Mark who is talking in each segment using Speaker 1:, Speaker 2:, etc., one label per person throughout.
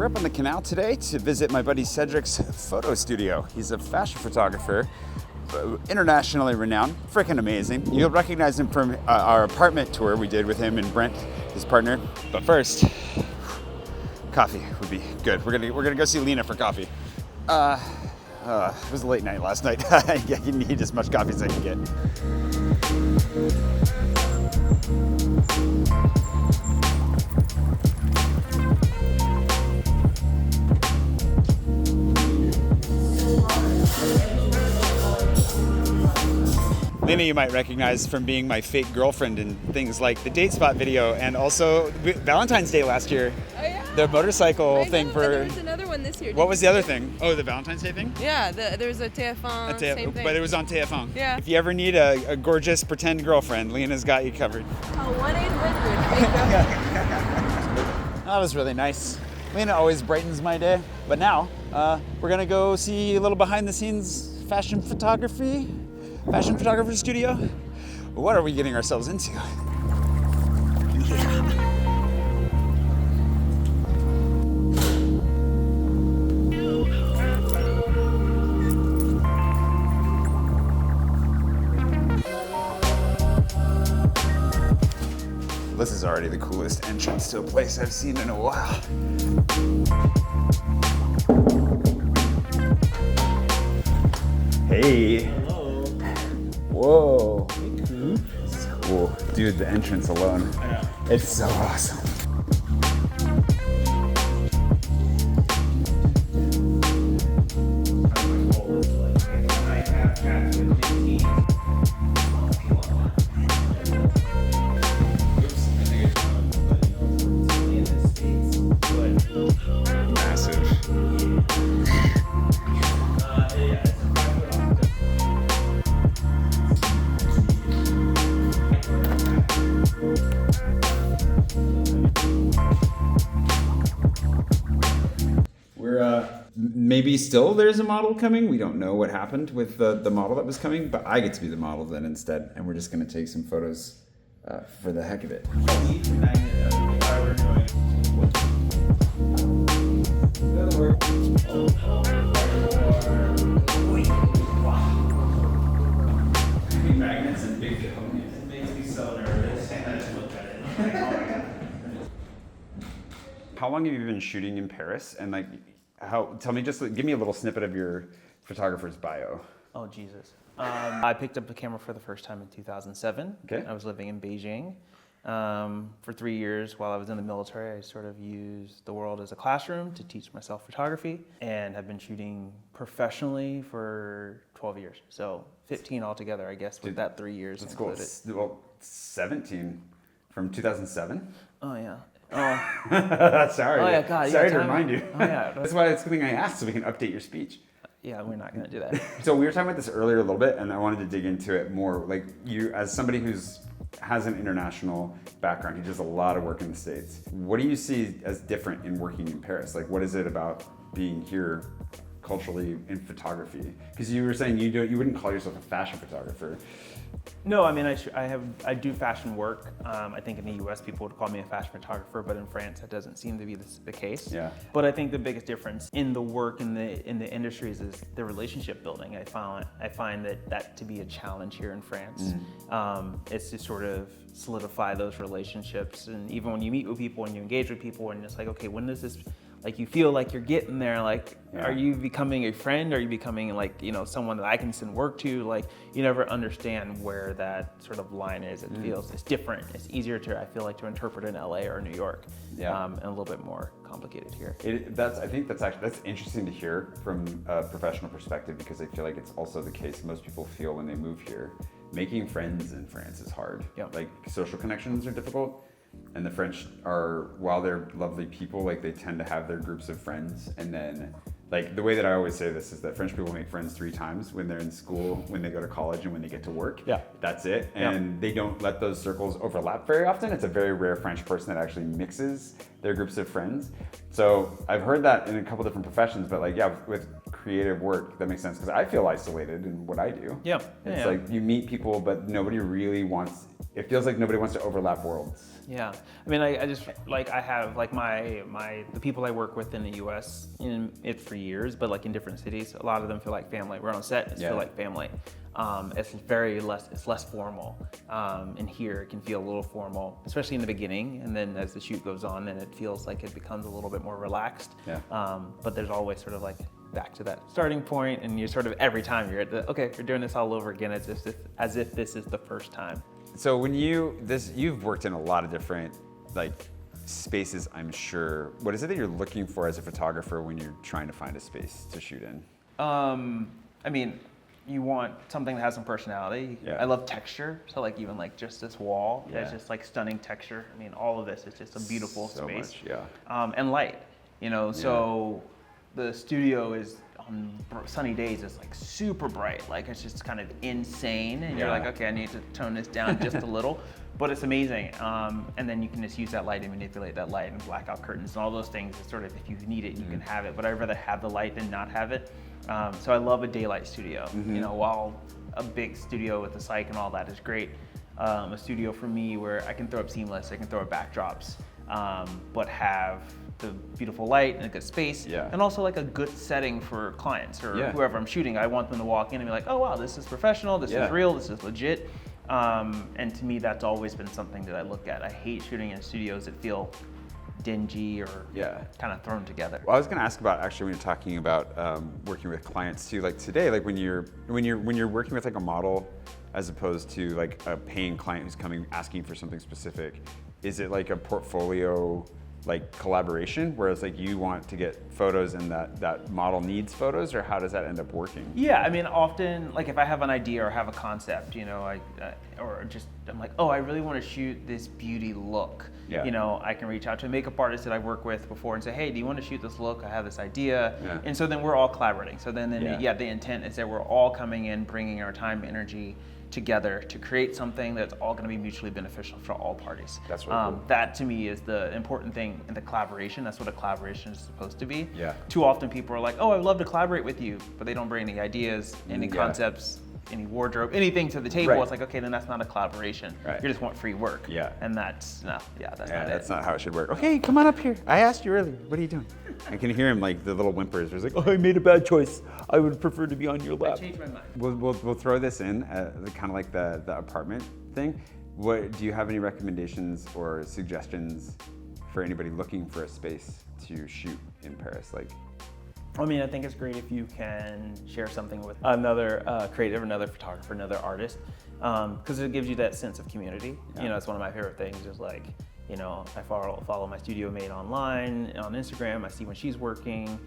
Speaker 1: up on the canal today to visit my buddy Cedric's photo studio. He's a fashion photographer, internationally renowned, freaking amazing. You'll recognize him from our apartment tour we did with him and Brent, his partner. But first, coffee would be good. We're gonna go see Lena for coffee. It was a late night last night. I need as much coffee as I can get. Lena you might recognize from being my fake girlfriend in things like the Date Spot video and also Valentine's Day last year.
Speaker 2: Oh yeah?
Speaker 1: The motorcycle thing for...
Speaker 2: But there was another one this year.
Speaker 1: What was the other thing? Oh, the Valentine's Day thing?
Speaker 2: Yeah, there was a TF1, same thing.
Speaker 1: But it was on TF1.
Speaker 2: Yeah.
Speaker 1: If you ever need a gorgeous pretend girlfriend, Lena's got you covered.
Speaker 2: Oh, 1-800.
Speaker 1: That was really nice. Lena always brightens my day. But now, we're gonna go see a little behind the scenes fashion photographer studio. What are we getting ourselves into? This is already the coolest entrance to a place I've seen in a while. Hey.
Speaker 3: Hello.
Speaker 1: Whoa.
Speaker 3: Hey, Coop.
Speaker 1: This is cool. Dude, the entrance alone.
Speaker 3: I know.
Speaker 1: It's so awesome. Maybe still there's a model coming. We don't know what happened with the model that was coming, but I get to be the model then instead, and we're just going to take some photos for the heck of it. Magnets and big cones.
Speaker 3: It makes me so nervous. I just look at it. I'm like, oh my God.
Speaker 1: How long have you been shooting in Paris? And like, tell me, just give me a little snippet of your photographer's bio.
Speaker 3: Oh, Jesus. I picked up the camera for the first time in 2007.
Speaker 1: Okay.
Speaker 3: I was living in Beijing. For 3 years while I was in the military, I sort of used the world as a classroom to teach myself photography and have been shooting professionally for 12 years. So 15 altogether, I guess, with that 3 years
Speaker 1: That's
Speaker 3: included.
Speaker 1: cool. Well, 17 from 2007.
Speaker 3: Oh, yeah. Oh,
Speaker 1: Sorry.
Speaker 3: oh yeah, God.
Speaker 1: Sorry
Speaker 3: yeah,
Speaker 1: to remind you.
Speaker 3: Oh, yeah.
Speaker 1: That's why it's something I asked so we can update your speech.
Speaker 3: Yeah, we're not going to do that.
Speaker 1: So we were talking about this earlier a little bit, and I wanted to dig into it more. Like you, as somebody has an international background, he does a lot of work in the States. What do you see as different in working in Paris? Like, what is it about being here culturally in photography? Because you were saying you wouldn't call yourself a fashion photographer.
Speaker 3: No, I mean, I do fashion work. I think in the U.S. people would call me a fashion photographer, but in France that doesn't seem to be the case.
Speaker 1: Yeah.
Speaker 3: But I think the biggest difference in the work in the industries is the relationship building. I find that to be a challenge here in France. It's to sort of solidify those relationships, and even when you meet with people and you engage with people, and it's like, okay, when does this? Like you feel like you're getting there, like, yeah. Are you becoming a friend? Are you becoming like, someone that I can send work to? Like, you never understand where that sort of line is. It feels, it's different. It's easier I feel like, to interpret in LA or New York.
Speaker 1: Yeah.
Speaker 3: And a little bit more complicated here.
Speaker 1: I think that's interesting to hear from a professional perspective, because I feel like it's also the case most people feel when they move here. Making friends in France is hard.
Speaker 3: Yep.
Speaker 1: Like social connections are difficult. And the French are, while they're lovely people, like they tend to have their groups of friends. And then, like the way that I always say this is that French people make friends 3 times: when they're in school, when they go to college, and when they get to work.
Speaker 3: Yeah.
Speaker 1: That's it. And they don't let those circles overlap very often. It's a very rare French person that actually mixes their groups of friends. So I've heard that in a couple different professions, but like, yeah, with creative work, that makes sense, because I feel isolated in what I do.
Speaker 3: Yeah.
Speaker 1: It's like you meet people, but nobody really wants it feels like nobody wants to overlap worlds.
Speaker 3: Yeah, I mean, I just like I have like the people I work with in the U.S. in it for years, but like in different cities, a lot of them feel like family. We're on set, it's feel like family. It's less formal. And here it can feel a little formal, especially in the beginning, and then as the shoot goes on, then it feels like it becomes a little bit more relaxed. Yeah. But there's always sort of like back to that starting point, and you're sort of every time you're at we're doing this all over again, as if this is the first time.
Speaker 1: So when you've worked in a lot of different like spaces, I'm sure. What is it that you're looking for as a photographer when you're trying to find a space to shoot in?
Speaker 3: I mean, you want something that has some personality. Yeah. I love texture, so like even like just this wall, it's just like stunning texture. I mean, all of this is just a beautiful space. Much, yeah. And light, so the studio is on sunny days, it's like super bright, like it's just kind of insane, and you're like, okay, I need to tone this down just a little, but it's amazing. And then you can just use that light and manipulate that light and blackout curtains and all those things. It's sort of, if you need it, you can have it, but I'd rather have the light than not have it. So I love a daylight studio. While a big studio with the psych and all that is great, a studio for me where I can throw up seamless, I can throw up backdrops, but have the beautiful light and a good space, and also like a good setting for clients or whoever I'm shooting. I want them to walk in and be like, oh wow, this is professional, this is real, this is legit. And to me, that's always been something that I look at. I hate shooting in studios that feel dingy or kind of thrown together.
Speaker 1: Well, I was going to ask about actually when you're talking about working with clients too, like today, like when you're working with like a model as opposed to like a paying client who's coming asking for something specific, is it like a portfolio like collaboration, whereas like you want to get photos and that model needs photos, or how does that end up working?
Speaker 3: Yeah, I mean, often like if I have an idea or have a concept, I'm like, oh, I really want to shoot this beauty look. I can reach out to a makeup artist that I've worked with before and say, hey, do you want to shoot this look? I have this idea. And so then we're all collaborating. So then the intent is that we're all coming in, bringing our time, energy together to create something that's all going to be mutually beneficial for all parties. That's really cool. That to me is the important thing in the collaboration. That's what a collaboration is supposed to be. Too often people are like, oh, I'd love to collaborate with you, but they don't bring any ideas, any concepts, any wardrobe, anything to the table. It's like, okay, then that's not a collaboration. You just want free work. And that's not it.
Speaker 1: That's not how it should work. Okay, come on up here. I asked you earlier. What are you doing? I can hear him like the little whimpers. He's like, oh, I made a bad choice. I would prefer to be on your lap.
Speaker 3: I changed my mind.
Speaker 1: We'll throw this in, kind of like the apartment thing. Do you have any recommendations or suggestions for anybody looking for a space to shoot in Paris?
Speaker 3: I mean, I think it's great if you can share something with another creative, another photographer, another artist, because it gives you that sense of community. It's one of my favorite things. Is like, I follow my studio mate online on Instagram. I see when she's working.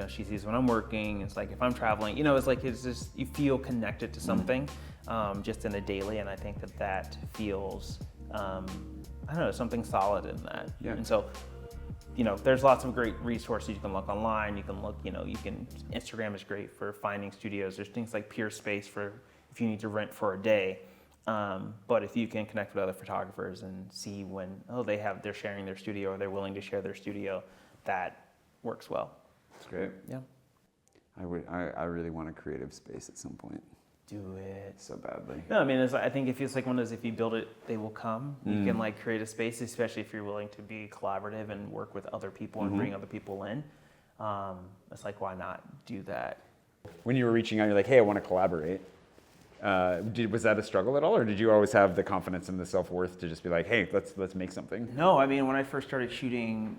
Speaker 3: She sees when I'm working. It's like if I'm traveling, it's just you feel connected to something, just in a daily. And I think that feels, I don't know, something solid in that. And so, there's lots of great resources. You can look online. You can look, Instagram is great for finding studios. There's things like Peer Space for if you need to rent for a day. But if you can connect with other photographers and see when, they're sharing their studio or they're willing to share their studio, that works well.
Speaker 1: That's great.
Speaker 3: Yeah.
Speaker 1: I really want a creative space at some point.
Speaker 3: Do it.
Speaker 1: So badly.
Speaker 3: No, I mean, I think it feels like one of those, if you build it, they will come. You can like create a space, especially if you're willing to be collaborative and work with other people and bring other people in. It's like, why not do that?
Speaker 1: When you were reaching out, you're like, hey, I want to collaborate. Was that a struggle at all, or did you always have the confidence and the self-worth to just be like, hey, let's make something?
Speaker 3: No, I mean, when I first started shooting,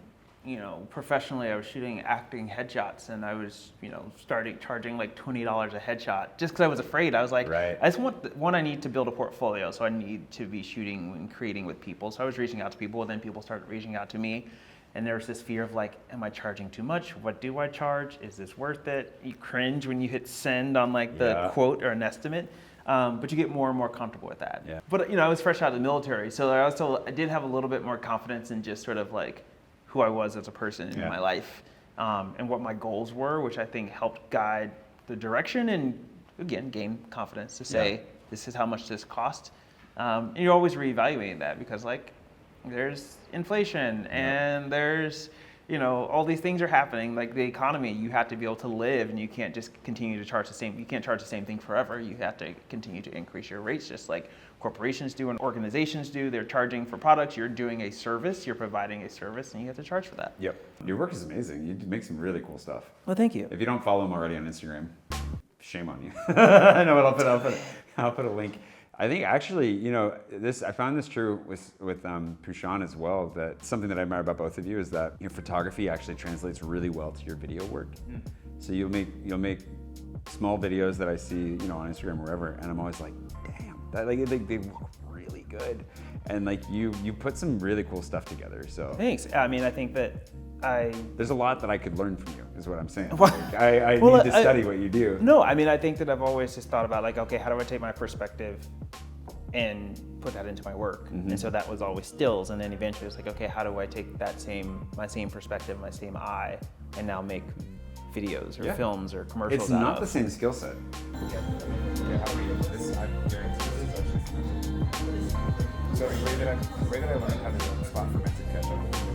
Speaker 3: professionally, I was shooting acting headshots, and I was, started charging like $20 a headshot just because I was afraid. I was like, I just I need to build a portfolio, so I need to be shooting and creating with people. So I was reaching out to people, and then people started reaching out to me. And there was this fear of like, am I charging too much? What do I charge? Is this worth it? You cringe when you hit send on like the quote or an estimate. But you get more and more comfortable with that. But I was fresh out of the military, so I did have a little bit more confidence in just sort of like who I was as a person in my life, and what my goals were, which I think helped guide the direction and again gain confidence to say this is how much this cost. And you're always reevaluating that because like there's inflation and there's you know, all these things are happening. Like the economy, you have to be able to live, and you can't just continue to charge the same. You can't charge the same thing forever. You have to continue to increase your rates, just like corporations do and organizations do. They're charging for products. You're doing a service. You're providing a service, and you have to charge for that.
Speaker 1: Yep. Your work is amazing. You make some really cool stuff.
Speaker 3: Well, thank you.
Speaker 1: If you don't follow him already on Instagram, shame on you. I know, but I'll put a link. I think actually, you know, I found this true with Pushan as well, that something that I admire about both of you is that your photography actually translates really well to your video work. So you'll make small videos that I see, you know, on Instagram or wherever, and I'm always like, damn, that like they look really good. And like you put some really cool stuff together. So
Speaker 3: thanks. I mean, I think that
Speaker 1: there's a lot that I could learn from you, is what I'm saying. Like, I need to study what you do.
Speaker 3: No, I mean, I think that I've always just thought about like, okay, how do I take my perspective and put that into my work? And so that was always stills, and then eventually it's like, okay, how do I take that my same perspective, my same eye, and now make videos or films or commercials?
Speaker 1: It's not the same skill set.
Speaker 4: So the way that I learned how to do spot for ketchup